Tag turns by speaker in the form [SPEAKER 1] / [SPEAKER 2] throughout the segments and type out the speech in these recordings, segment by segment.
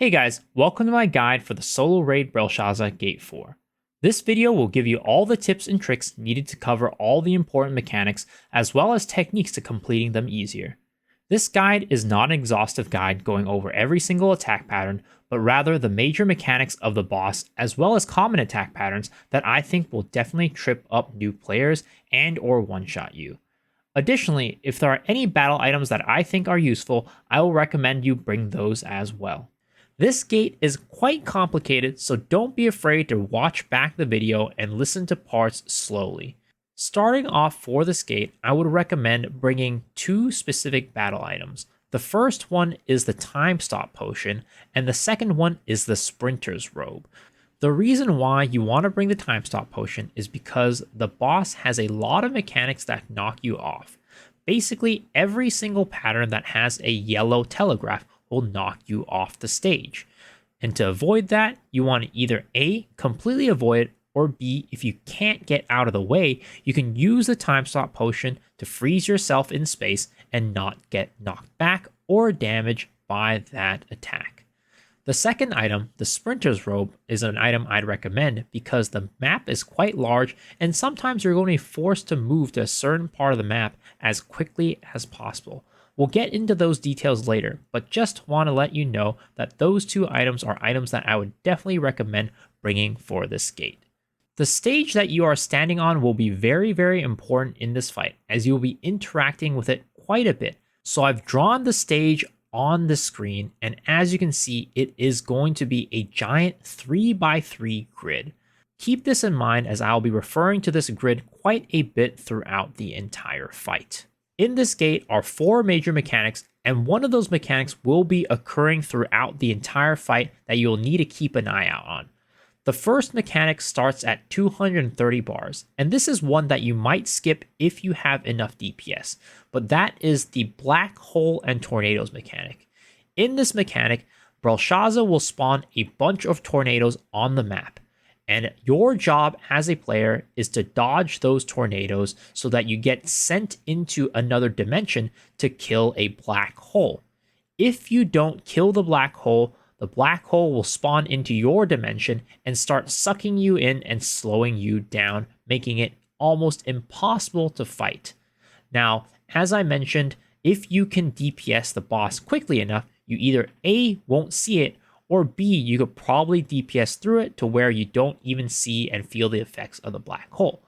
[SPEAKER 1] Hey guys, welcome to my guide for the solo raid Brelshaza Gate 4. This video will give you all the tips and tricks needed to cover all the important mechanics as well as techniques to completing them easier. This guide is not an exhaustive guide going over every single attack pattern, but rather the major mechanics of the boss as well as common attack patterns that I think will definitely trip up new players and or one-shot you. Additionally, if there are any battle items that I think are useful, I will recommend you bring those as well. This gate is quite complicated, so don't be afraid to watch back the video and listen to parts slowly. Starting off for this gate, I would recommend bringing two specific battle items. The first one is the time stop potion, and the second one is the sprinter's robe. The reason why you want to bring the time stop potion is because the boss has a lot of mechanics that knock you off. Basically, every single pattern that has a yellow telegraph will knock you off the stage. And to avoid that, you want to either A, completely avoid it, or B, if you can't get out of the way, you can use the time stop potion to freeze yourself in space and not get knocked back or damaged by that attack. The second item, the sprinter's robe, is an item I'd recommend because the map is quite large and sometimes you're going to be forced to move to a certain part of the map as quickly as possible. We'll get into those details later, but just want to let you know that those two items are items that I would definitely recommend bringing for this gate. The stage that you are standing on will be very important in this fight, as you'll be interacting with it quite a bit. So I've drawn the stage on the screen, and as you can see, it is going to be a giant 3x3 grid. Keep this in mind as I'll be referring to this grid quite a bit throughout the entire fight. In this gate are four major mechanics, and one of those mechanics will be occurring throughout the entire fight that you'll need to keep an eye out on. The first mechanic starts at 230 bars, and this is one that you might skip if you have enough DPS, but that is the black hole and tornadoes mechanic. In this mechanic, Brelshaza will spawn a bunch of tornadoes on the map, and your job as a player is to dodge those tornadoes so that you get sent into another dimension to kill a black hole. If you don't kill the black hole will spawn into your dimension and start sucking you in and slowing you down, making it almost impossible to fight. Now, as I mentioned, if you can DPS the boss quickly enough, you either A, won't see it, or B, you could probably DPS through it to where you don't even see and feel the effects of the black hole.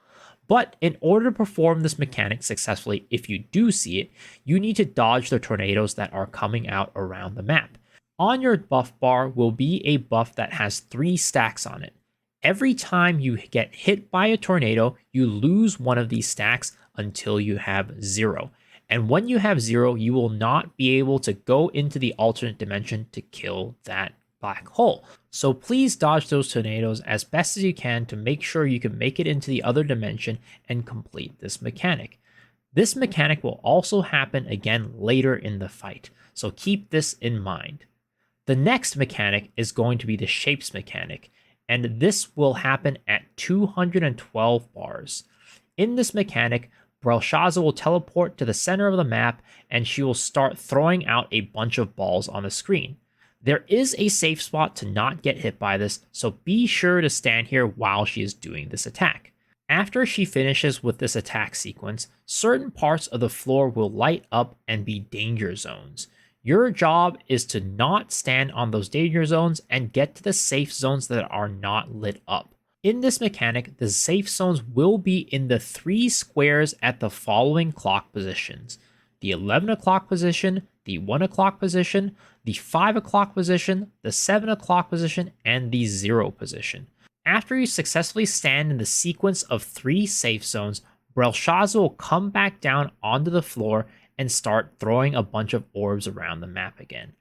[SPEAKER 1] But in order to perform this mechanic successfully, if you do see it, you need to dodge the tornadoes that are coming out around the map. On your buff bar will be a buff that has 3 stacks on it. Every time you get hit by a tornado, you lose one of these stacks until you have 0. And when you have 0, you will not be able to go into the alternate dimension to kill that black hole. So please dodge those tornadoes as best as you can to make sure you can make it into the other dimension and complete this mechanic. This mechanic will also happen again later in the fight, so keep this in mind. The next mechanic is going to be the shapes mechanic, and this will happen at 212 bars. In this mechanic, Brelshaza will teleport to the center of the map and she will start throwing out a bunch of balls on the screen. There is a safe spot to not get hit by this, so be sure to stand here while she is doing this attack. After she finishes with this attack sequence, certain parts of the floor will light up and be danger zones. Your job is to not stand on those danger zones and get to the safe zones that are not lit up. In this mechanic, the safe zones will be in the 3 squares at the following clock positions: the 11 o'clock position, the 1 o'clock position, the 5 o'clock position, the 7 o'clock position, and the 0 position. After you successfully stand in the sequence of 3 safe zones, Brelshaza will come back down onto the floor and start throwing a bunch of orbs around the map again.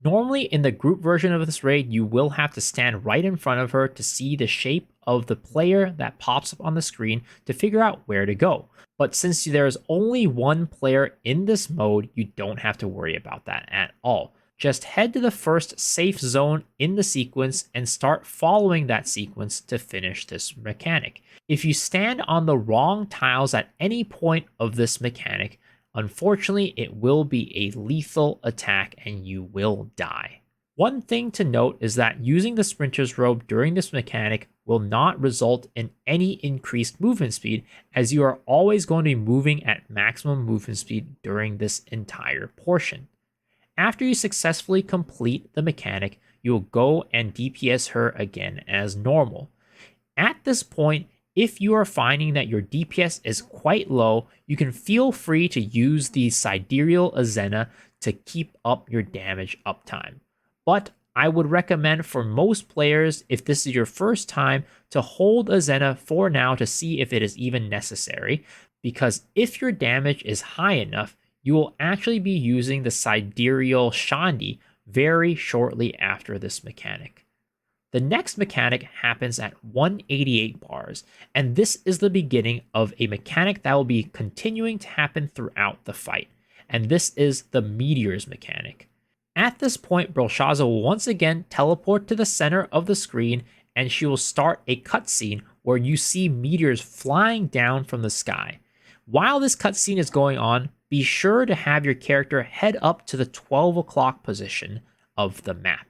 [SPEAKER 1] Normally in the group version of this raid, you will have to stand right in front of her to see the shape of the player that pops up on the screen to figure out where to go. But since there's only one player in this mode, you don't have to worry about that at all. Just head to the first safe zone in the sequence and start following that sequence to finish this mechanic. If you stand on the wrong tiles at any point of this mechanic, unfortunately, it will be a lethal attack and you will die. One thing to note is that using the sprinter's robe during this mechanic will not result in any increased movement speed, as you are always going to be moving at maximum movement speed during this entire portion. After you successfully complete the mechanic, you will go and DPS her again as normal. At this point, if you are finding that your DPS is quite low, you can feel free to use the Sidereal Azena to keep up your damage uptime. But I would recommend for most players, if this is your first time, to hold Azena for now to see if it is even necessary, because if your damage is high enough, you will actually be using the Sidereal Shandi very shortly after this mechanic. The next mechanic happens at 188 bars, and this is the beginning of a mechanic that will be continuing to happen throughout the fight, and this is the meteors mechanic. At this point, Brelshaza will once again teleport to the center of the screen, and she will start a cutscene where you see meteors flying down from the sky. While this cutscene is going on, be sure to have your character head up to the 12 o'clock position of the map.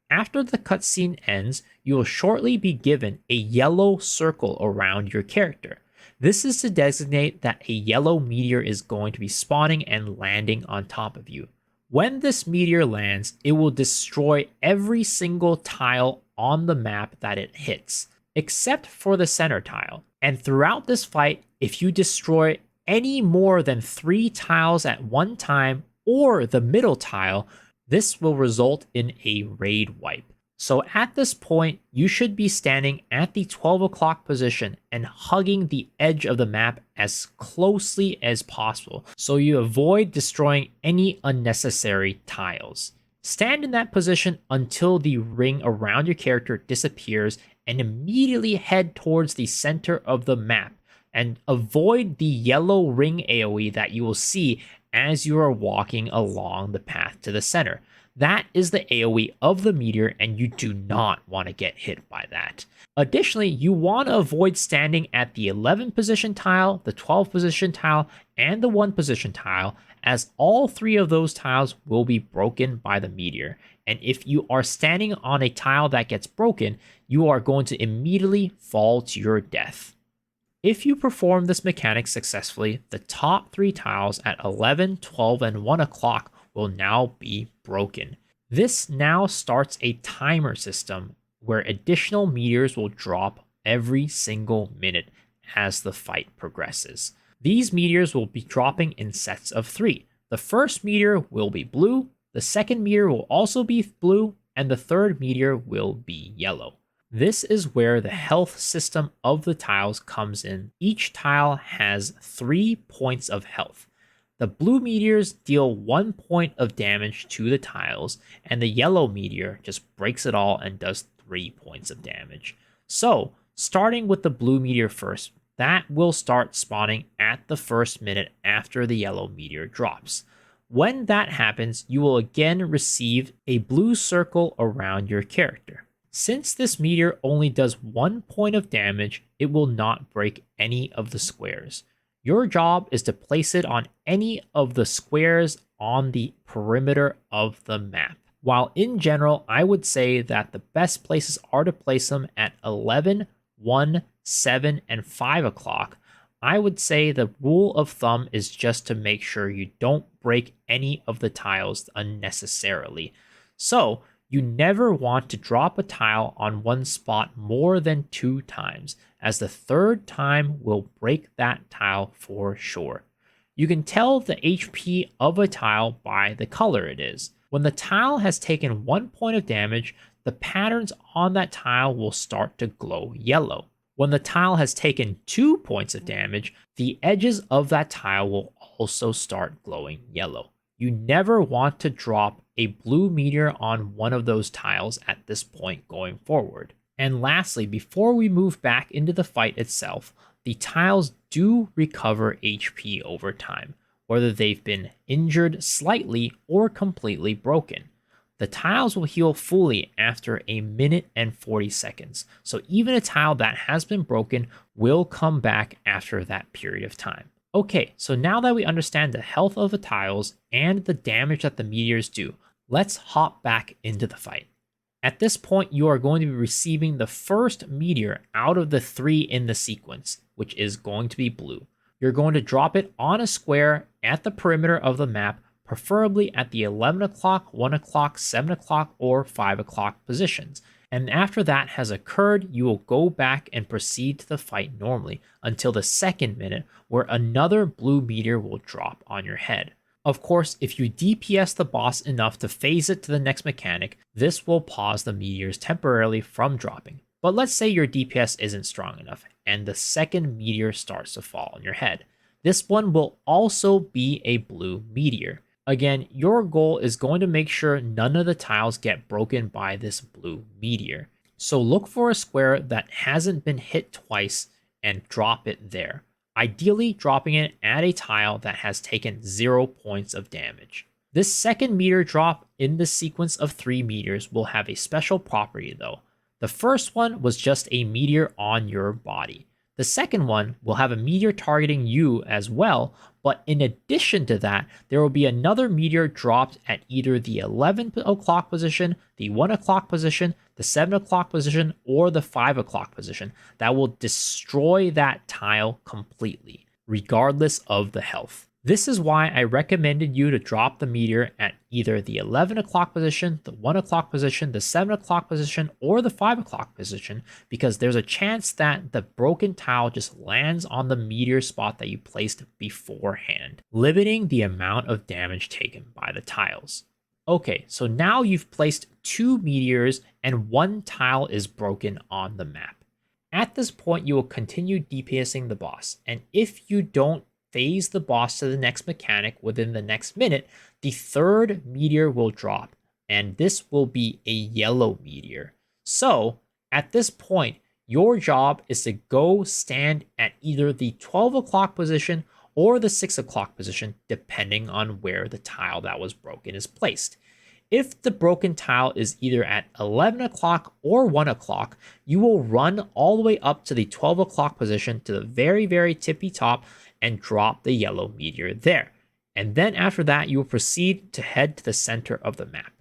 [SPEAKER 1] After the cutscene ends, you will shortly be given a yellow circle around your character. This is to designate that a yellow meteor is going to be spawning and landing on top of you. When this meteor lands, it will destroy every single tile on the map that it hits, except for the center tile. And throughout this fight, if you destroy any more than 3 tiles at one time or the middle tile, this will result in a raid wipe. So at this point, you should be standing at the 12 o'clock position and hugging the edge of the map as closely as possible so you avoid destroying any unnecessary tiles. Stand in that position until the ring around your character disappears and immediately head towards the center of the map and avoid the yellow ring AoE that you will see as you are walking along the path to the center. That is the AoE of the meteor, and you do not want to get hit by that. Additionally, you want to avoid standing at the 11 position tile, the 12 position tile, and the 1 position tile, as all 3 of those tiles will be broken by the meteor. And if you are standing on a tile that gets broken, you are going to immediately fall to your death. If you perform this mechanic successfully, the top 3 tiles at 11, 12, and 1 o'clock will now be broken. This now starts a timer system where additional meteors will drop every single minute as the fight progresses. These meteors will be dropping in sets of 3. The first meteor will be blue, the second meteor will also be blue, and the third meteor will be yellow. This is where the health system of the tiles comes in. Each tile has 3 points of health. The blue meteors deal 1 point of damage to the tiles, and the yellow meteor just breaks it all and does 3 points of damage. So, starting with the blue meteor first, that will start spawning at the first minute after the yellow meteor drops. When that happens, you will again receive a blue circle around your character. Since this meteor only does 1 point of damage, it will not break any of the squares. Your job is to place it on any of the squares on the perimeter of the map. While in general, I would say that the best places are to place them at 11, 1, 7, and 5 o'clock, I would say the rule of thumb is just to make sure you don't break any of the tiles unnecessarily. So, you never want to drop a tile on one spot more than 2 times, as the third time will break that tile for sure. You can tell the HP of a tile by the color it is. When the tile has taken 1 point of damage, the patterns on that tile will start to glow yellow. When the tile has taken 2 points of damage, the edges of that tile will also start glowing yellow. You never want to drop a blue meteor on one of those tiles at this point going forward. And lastly, before we move back into the fight itself, the tiles do recover HP over time, whether they've been injured slightly or completely broken. The tiles will heal fully after a minute and 40 seconds, so even a tile that has been broken will come back after that period of time. Okay, so now that we understand the health of the tiles and the damage that the meteors do, Let's hop back into the fight. At this point, you are going to be receiving the first meteor out of the 3 in the sequence, which is going to be blue. You're going to drop it on a square at the perimeter of the map, preferably at the 11 o'clock, 1 o'clock, 7 o'clock, or 5 o'clock positions. And after that has occurred, you will go back and proceed to the fight normally until the second minute, where another blue meteor will drop on your head. Of course, if you DPS the boss enough to phase it to the next mechanic, this will pause the meteors temporarily from dropping. But let's say your DPS isn't strong enough, and the second meteor starts to fall on your head. This one will also be a blue meteor. Again, your goal is going to make sure none of the tiles get broken by this blue meteor. So look for a square that hasn't been hit twice and drop it there. Ideally dropping it at a tile that has taken 0 points of damage. This second meteor drop in the sequence of 3 meteors will have a special property though. The first one was just a meteor on your body. The second one will have a meteor targeting you as well, but in addition to that, there will be another meteor dropped at either the 11 o'clock position, the 1 o'clock position, the 7 o'clock position, or the 5 o'clock position that will destroy that tile completely, regardless of the health. This is why I recommended you to drop the meteor at either the 11 o'clock position, the 1 o'clock position, the 7 o'clock position, or the 5 o'clock position, because there's a chance that the broken tile just lands on the meteor spot that you placed beforehand, limiting the amount of damage taken by the tiles. Okay, so now you've placed 2 meteors and 1 tile is broken on the map. At this point, you will continue DPSing the boss, and if you don't phase the boss to the next mechanic within the next minute, the third meteor will drop, and this will be a yellow meteor. So, at this point, your job is to go stand at either the 12 o'clock position or the 6 o'clock position, depending on where the tile that was broken is placed. If the broken tile is either at 11 o'clock or 1 o'clock, you will run all the way up to the 12 o'clock position to the very tippy top and drop the yellow meteor there. And then after that, you will proceed to head to the center of the map.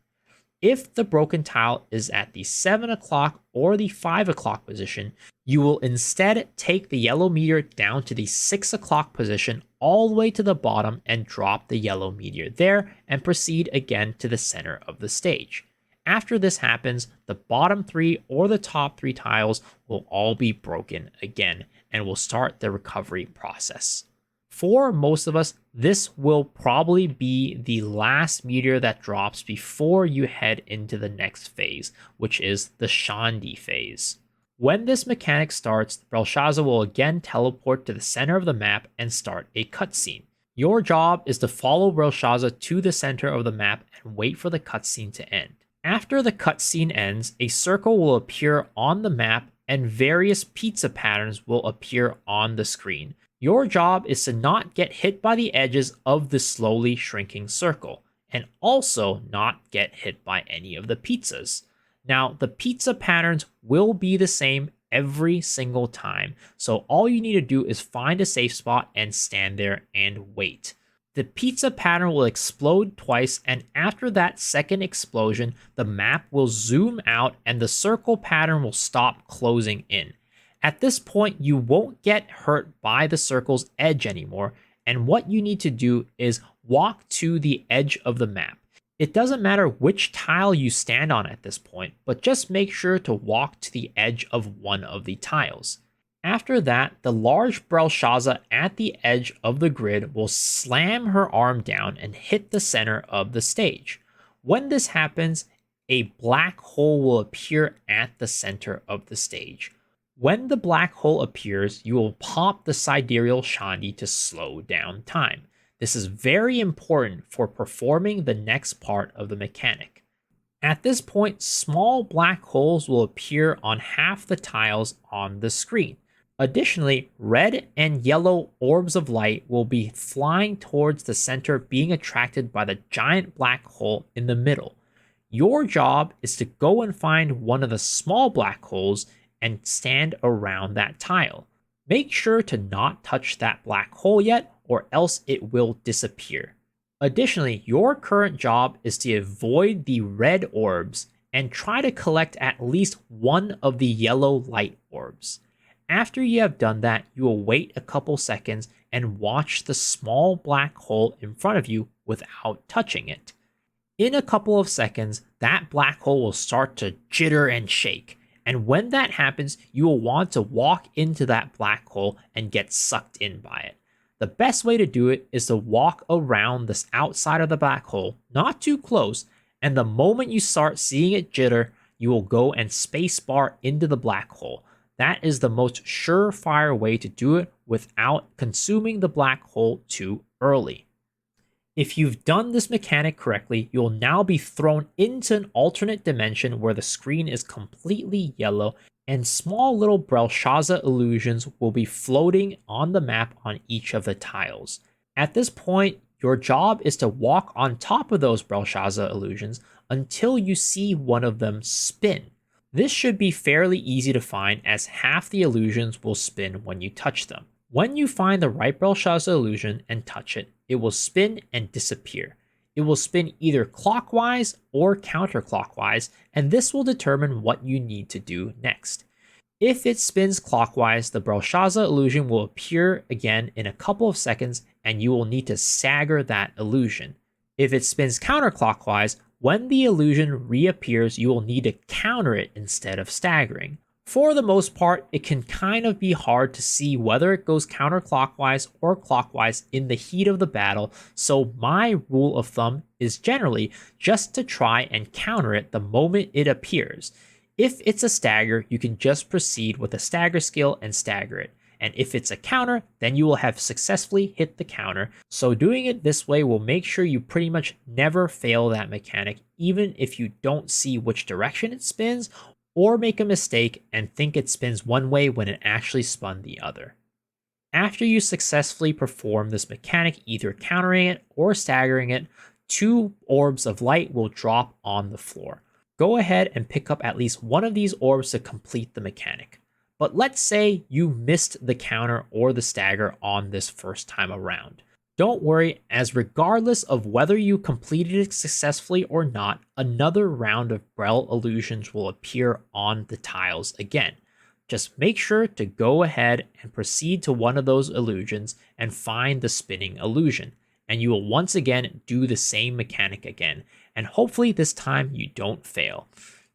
[SPEAKER 1] If the broken tile is at the 7 o'clock or the 5 o'clock position, you will instead take the yellow meteor down to the 6 o'clock position all the way to the bottom and drop the yellow meteor there and proceed again to the center of the stage. After this happens, the bottom 3 or the top 3 tiles will all be broken again and will start the recovery process. For most of us, this will probably be the last meteor that drops before you head into the next phase, which is the Shandi phase. When this mechanic starts, Brelshaza will again teleport to the center of the map and start a cutscene. Your job is to follow Brelshaza to the center of the map and wait for the cutscene to end. After the cutscene ends, a circle will appear on the map and various pizza patterns will appear on the screen. Your job is to not get hit by the edges of the slowly shrinking circle, and also not get hit by any of the pizzas. Now, the pizza patterns will be the same every single time, so all you need to do is find a safe spot and stand there and wait. The pizza pattern will explode twice, and after that second explosion, the map will zoom out and the circle pattern will stop closing in. At this point, you won't get hurt by the circle's edge anymore, and what you need to do is walk to the edge of the map. It doesn't matter which tile you stand on at this point, but just make sure to walk to the edge of one of the tiles. After that, the large Brelshaza at the edge of the grid will slam her arm down and hit the center of the stage. When this happens, a black hole will appear at the center of the stage. When the black hole appears, you will pop the sidereal Shandi to slow down time. This is very important for performing the next part of the mechanic. At this point, small black holes will appear on half the tiles on the screen. Additionally, red and yellow orbs of light will be flying towards the center, being attracted by the giant black hole in the middle. Your job is to go and find one of the small black holes and stand around that tile. Make sure to not touch that black hole yet, or else it will disappear. Additionally, your current job is to avoid the red orbs and try to collect at least one of the yellow light orbs. After you have done that, you will wait a couple seconds and watch the small black hole in front of you without touching it. In a couple of seconds, that black hole will start to jitter and shake. And when that happens, you will want to walk into that black hole and get sucked in by it. The best way to do it is to walk around this outside of the black hole, not too close, and the moment you start seeing it jitter, you will go and spacebar into the black hole. That is the most surefire way to do it without consuming the black hole too early. If you've done this mechanic correctly, you'll now be thrown into an alternate dimension where the screen is completely yellow and small little Brelshaza illusions will be floating on the map on each of the tiles. At this point, your job is to walk on top of those Brelshaza illusions until you see one of them spin. This should be fairly easy to find as half the illusions will spin when you touch them. When you find the right Brelshaza illusion and touch it, it will spin and disappear. It will spin either clockwise or counterclockwise, and this will determine what you need to do next. If it spins clockwise, the Brelshaza illusion will appear again in a couple of seconds, and you will need to stagger that illusion. If it spins counterclockwise, when the illusion reappears, you will need to counter it instead of staggering. For the most part, it can kind of be hard to see whether it goes counterclockwise or clockwise in the heat of the battle, so my rule of thumb is generally just to try and counter it the moment it appears. If it's a stagger, you can just proceed with a stagger skill and stagger it. And if it's a counter, then you will have successfully hit the counter. So doing it this way will make sure you pretty much never fail that mechanic, even if you don't see which direction it spins or make a mistake and think it spins one way when it actually spun the other. After you successfully perform this mechanic, either countering it or staggering it, 2 orbs of light will drop on the floor. Go ahead and pick up at least one of these orbs to complete the mechanic. But let's say you missed the counter or the stagger on this first time around. Don't worry, as regardless of whether you completed it successfully or not, another round of Brel illusions will appear on the tiles again. Just make sure to go ahead and proceed to one of those illusions and find the spinning illusion, and you will once again do the same mechanic again, and hopefully this time you don't fail.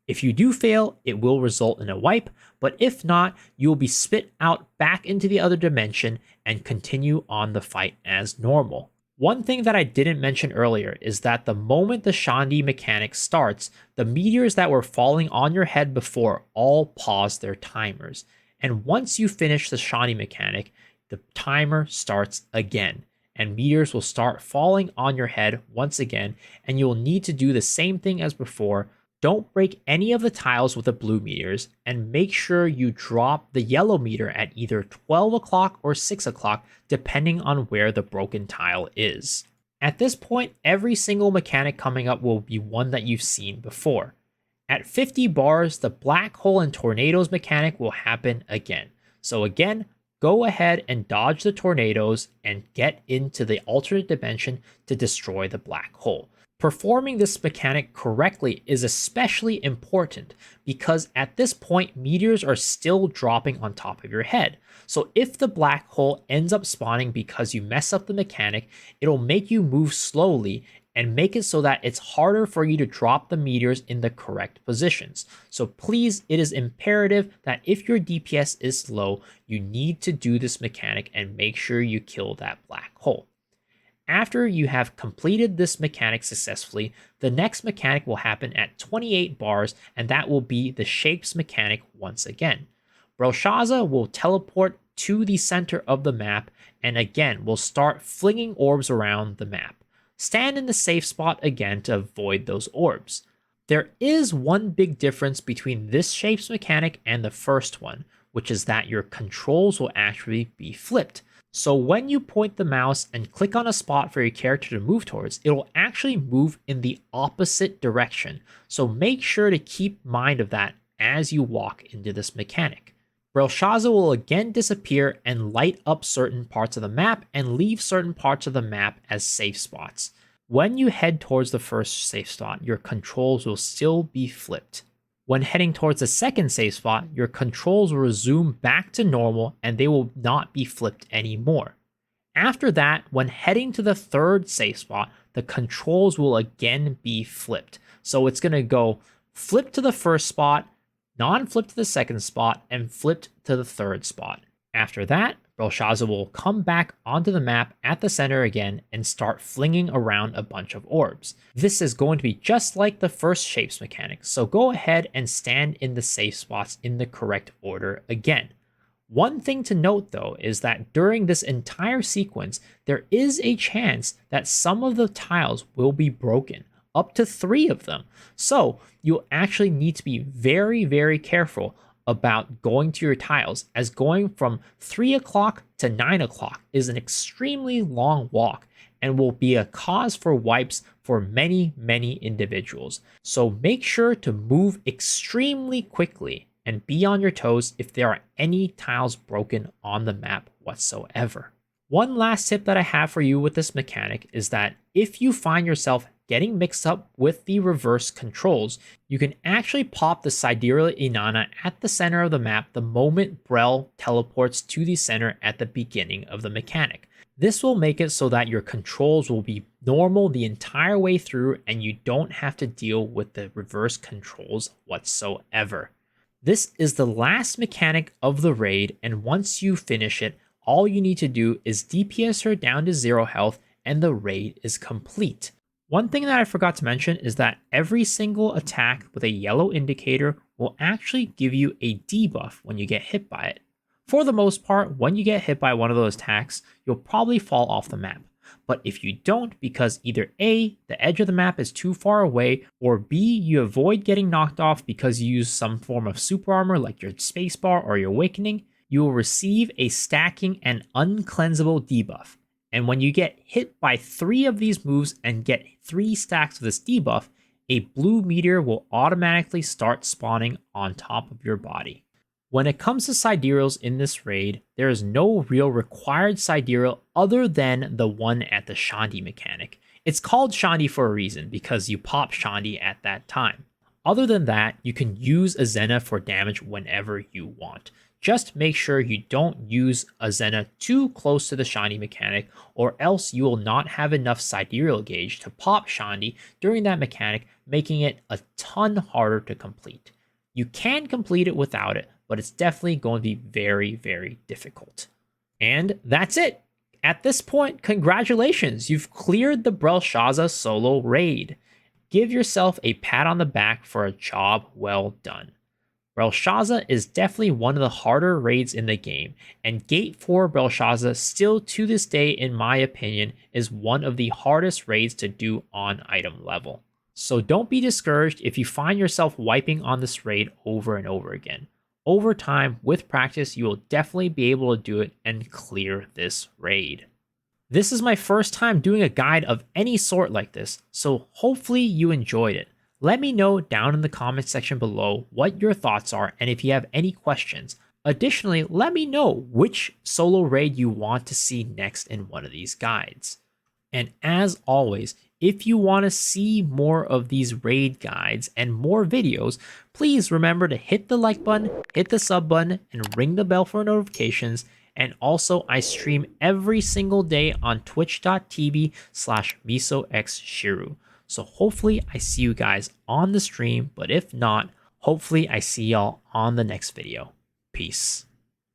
[SPEAKER 1] If you do fail, it will result in a wipe, but if not, you will be spit out back into the other dimension and continue on the fight as normal. One thing that I didn't mention earlier is that the moment the Shandi mechanic starts, the meteors that were falling on your head before all pause their timers. And once you finish the Shandi mechanic, the timer starts again, and meteors will start falling on your head once again, and you will need to do the same thing as before. Don't break any of the tiles with the blue meteors, and make sure you drop the yellow meteor at either 12 o'clock or 6 o'clock, depending on where the broken tile is. At this point, every single mechanic coming up will be one that you've seen before. At 50 bars, the black hole and tornadoes mechanic will happen again. So again, go ahead and dodge the tornadoes and get into the alternate dimension to destroy the black hole. Performing this mechanic correctly is especially important because at this point, meteors are still dropping on top of your head. So if the black hole ends up spawning because you mess up the mechanic, it'll make you move slowly and make it so that it's harder for you to drop the meteors in the correct positions. So please, it is imperative that if your DPS is low, you need to do this mechanic and make sure you kill that black hole. After you have completed this mechanic successfully, the next mechanic will happen at 28 bars, and that will be the shapes mechanic once again. Brelshaza will teleport to the center of the map, and again will start flinging orbs around the map. Stand in the safe spot again to avoid those orbs. There is one big difference between this shapes mechanic and the first one, which is that your controls will actually be flipped. So when you point the mouse and click on a spot for your character to move towards, it will actually move in the opposite direction. So make sure to keep mind of that as you walk into this mechanic. Brelshaza will again disappear and light up certain parts of the map and leave certain parts of the map as safe spots. When you head towards the first safe spot, your controls will still be flipped. When heading towards the second safe spot, your controls will resume back to normal and they will not be flipped anymore. After that, when heading to the third safe spot, the controls will again be flipped. So it's going to go flip to the first spot, non-flip to the second spot, and flipped to the third spot. After that, Brelshaza will come back onto the map at the center again and start flinging around a bunch of orbs. This is going to be just like the first shapes mechanic, so go ahead and stand in the safe spots in the correct order again. One thing to note though is that during this entire sequence, there is a chance that some of the tiles will be broken, up to 3 of them. So you'll actually need to be very, very careful about going to your tiles, as going from 3 o'clock to 9 o'clock is an extremely long walk and will be a cause for wipes for many, many individuals. So make sure to move extremely quickly and be on your toes if there are any tiles broken on the map whatsoever. One last tip that I have for you with this mechanic is that if you find yourself getting mixed up with the reverse controls, you can actually pop the Sidereal Inanna at the center of the map the moment Brel teleports to the center at the beginning of the mechanic. This will make it so that your controls will be normal the entire way through and you don't have to deal with the reverse controls whatsoever. This is the last mechanic of the raid, and once you finish it, all you need to do is DPS her down to 0 health and the raid is complete. One thing that I forgot to mention is that every single attack with a yellow indicator will actually give you a debuff when you get hit by it. For the most part, when you get hit by one of those attacks, you'll probably fall off the map. But if you don't, because either A, the edge of the map is too far away, or B, you avoid getting knocked off because you use some form of super armor like your spacebar or your awakening, you will receive a stacking and uncleansable debuff. And when you get hit by 3 of these moves and get 3 stacks of this debuff, a blue meteor will automatically start spawning on top of your body. When it comes to Sidereals in this raid, there is no real required Sidereal other than the one at the Shandi mechanic. It's called Shandi for a reason, because you pop Shandi at that time. Other than that, you can use a Zena for damage whenever you want. Just make sure you don't use a Zena too close to the Shandi mechanic, or else you will not have enough Sidereal gauge to pop Shandi during that mechanic, making it a ton harder to complete. You can complete it without it, but it's definitely going to be very, very difficult. And that's it. At this point, congratulations, you've cleared the Brelshaza solo raid. Give yourself a pat on the back for a job well done. Brelshaza is definitely one of the harder raids in the game, and Gate 4 Brelshaza still to this day, in my opinion, is one of the hardest raids to do on item level. So don't be discouraged if you find yourself wiping on this raid over and over again. Over time, with practice, you will definitely be able to do it and clear this raid. This is my first time doing a guide of any sort like this, so hopefully you enjoyed it. Let me know down in the comments section below what your thoughts are and if you have any questions. Additionally, let me know which solo raid you want to see next in one of these guides. And as always, if you want to see more of these raid guides and more videos, please remember to hit the like button, hit the sub button, and ring the bell for notifications. And also, I stream every single day on twitch.tv/MisoXShiru. So hopefully I see you guys on the stream, but if not, hopefully I see y'all on the next video. Peace.